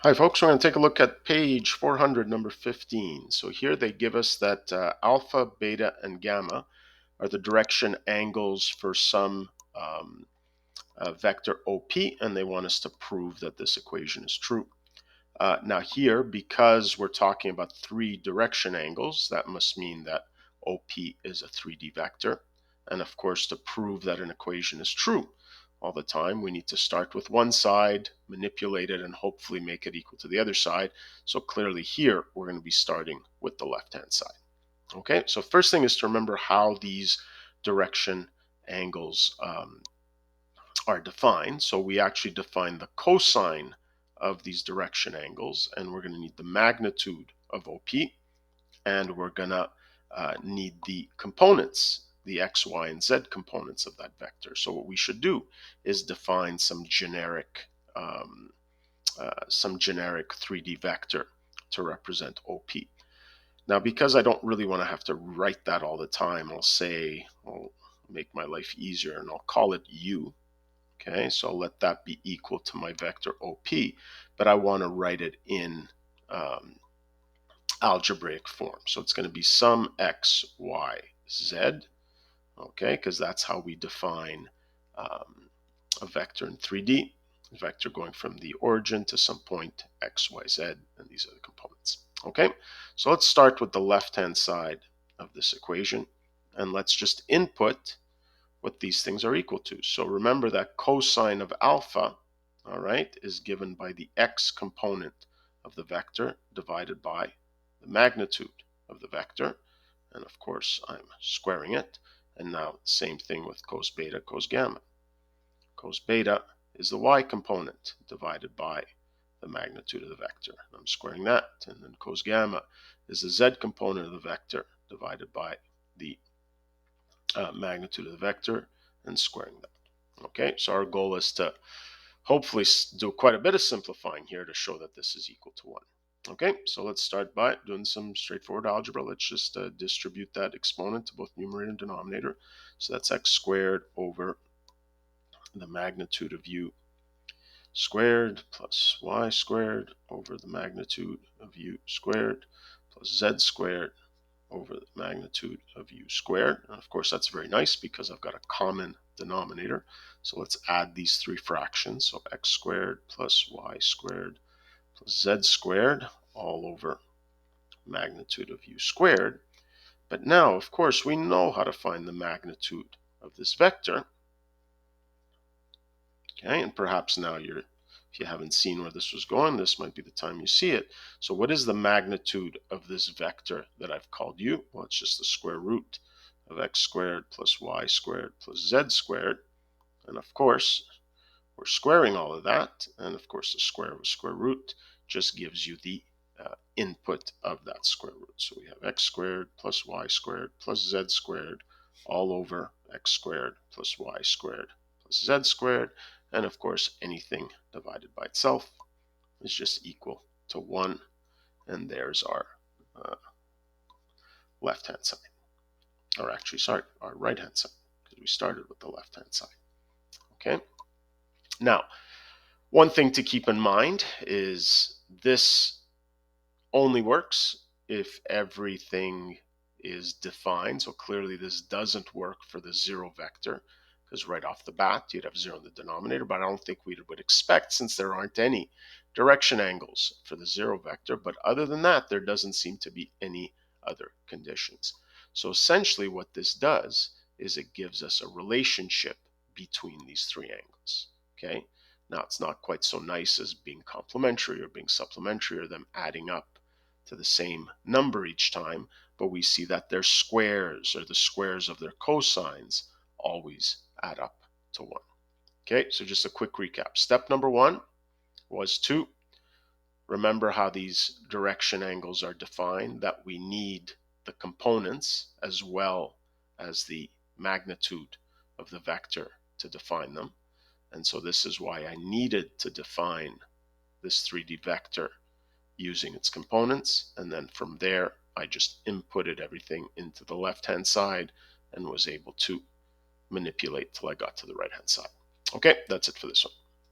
Hi folks, we're going to take a look at page 400, number 15. So here they give us that alpha, beta, and gamma are the direction angles for some vector OP, and they want us to prove that this equation is true. Now here, because we're talking about three direction angles, that must mean that OP is a 3D vector. And of course, to prove that an equation is true all the time, we need to start with one side, manipulate it, and hopefully make it equal to the other side. So clearly here, we're going to be starting with the left-hand side. Okay, so first thing is to remember how these direction angles are defined. So we actually define the cosine of these direction angles, and we're going to need the magnitude of OP, and we're going to need the components, the x, y, and z components of that vector. So what we should do is define some generic 3D vector to represent OP. Now, because I don't really want to have to write that all the time, I'll make my life easier, and I'll call it U. Okay, so I'll let that be equal to my vector OP, but I want to write it in algebraic form. So it's going to be some x, y, z, okay, because that's how we define a vector in 3D. A vector going from the origin to some point x, y, z, and these are the components. Okay, so let's start with the left-hand side of this equation, and let's just input what these things are equal to. So remember that cosine of alpha, all right, is given by the x component of the vector divided by the magnitude of the vector. And of course, I'm squaring it. And now same thing with cos beta, cos gamma. Cos beta is the y component divided by the magnitude of the vector. I'm squaring that. And then cos gamma is the z component of the vector divided by the magnitude of the vector and squaring that. Okay, so our goal is to hopefully do quite a bit of simplifying here to show that this is equal to 1. Okay, so let's start by doing some straightforward algebra. Let's just distribute that exponent to both numerator and denominator. So that's x squared over the magnitude of u squared plus y squared over the magnitude of u squared plus z squared over the magnitude of u squared. And of course, that's very nice because I've got a common denominator. So let's add these three fractions. So x squared plus y squared plus z squared all over magnitude of u squared. But now, of course, we know how to find the magnitude of this vector. Okay, and perhaps now if you haven't seen where this was going, this might be the time you see it. So what is the magnitude of this vector that I've called u? Well, it's just the square root of x squared plus y squared plus z squared. And of course, we're squaring all of that. And of course, the square of a square root just gives you the input of that square root. So we have x squared plus y squared plus z squared all over x squared plus y squared plus z squared. And of course, anything divided by itself is just equal to 1. And there's our left-hand side. Or actually, sorry, our right-hand side, because we started with the left-hand side. Okay? Now, one thing to keep in mind is this only works if everything is defined. So clearly this doesn't work for the zero vector, because right off the bat you'd have 0 in the denominator, but I don't think we would expect, since there aren't any direction angles for the 0 vector. But other than that, there doesn't seem to be any other conditions. So essentially what this does is it gives us a relationship between these three angles. Okay, now it's not quite so nice as being complementary or being supplementary or them adding up to the same number each time, but we see that their squares, or the squares of their cosines, always add up to 1. Okay, so just a quick recap. Step number 1 was to remember how these direction angles are defined, that we need the components as well as the magnitude of the vector to define them. And so this is why I needed to define this 3D vector using its components. And then from there, I just inputted everything into the left-hand side and was able to manipulate till I got to the right-hand side. Okay, that's it for this one.